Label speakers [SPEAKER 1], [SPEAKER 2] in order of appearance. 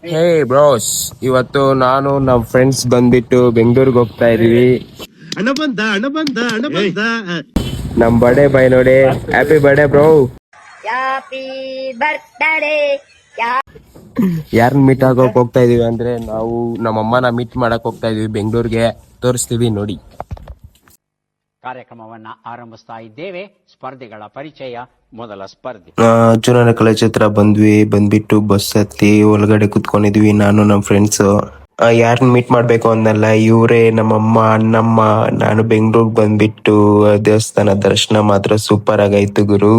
[SPEAKER 1] ಹೇ bros, ಇವತ್ತು ನಾನು ನಮ್ಮ ಫ್ರೆಂಡ್ಸ್ ಬಂದ್ಬಿಟ್ಟು ಬೆಂಗಳೂರಿಗೆ ಹೋಗ್ತಾ ಇದೀವಿ.
[SPEAKER 2] ಹಣ ಬಂದ.
[SPEAKER 1] ನಮ್ ಬರ್ಡೇ ಬಾಯ್ ನೋಡಿ. Happy birthday bro.
[SPEAKER 3] Happy birthday.
[SPEAKER 1] ಯಾರನ್ನ ಮೀಟ್ ಆಗೋಕ್ ಹೋಗ್ತಾ ಇದೀವಿ ಅಂದ್ರೆ ನಾವು ನಮ್ಮ ಅಮ್ಮನ ಮೀಟ್ ಮಾಡಕ್ ಹೋಗ್ತಾ ಇದೀವಿ ಬೆಂಗಳೂರಿಗೆ. ತೋರಿಸ್ತೀವಿ ನೋಡಿ.
[SPEAKER 4] ಕಾರ್ಯಕ್ರಮವನ್ನ ಆರಂಭಿಸ್ತಾ ಇದ್ದೇವೆ. ಸ್ಪರ್ಧಿಗಳ ಪರಿಚಯ. ಮೊದಲ ಸ್ಪರ್ಧಿ
[SPEAKER 1] ಚುನಾವಣಾ ಕಾಲೇಜ್ ಹತ್ರ ಬಂದ್ಬಿಟ್ಟು ಬಸ್ ಹತ್ತಿ ಒಳಗಡೆ ಕುತ್ಕೊಂಡಿದ್ವಿ ನಾನು ನಮ್ಮ ಫ್ರೆಂಡ್ಸ್. ಯಾರನ್ನ ಮೀಟ್ ಮಾಡ್ಬೇಕು ಅನ್ನಲ್ಲ, ಇವರೇ ನಮ್ಮಮ್ಮ ಅಣ್ಣಮ್ಮ. ನಾನು ಬೆಂಗಳೂರಿಗೆ ಬಂದ್ಬಿಟ್ಟು ದೇವಸ್ಥಾನ ದರ್ಶನ ಮಾತ್ರ ಸೂಪರ್ ಆಗೈತು ಗುರು.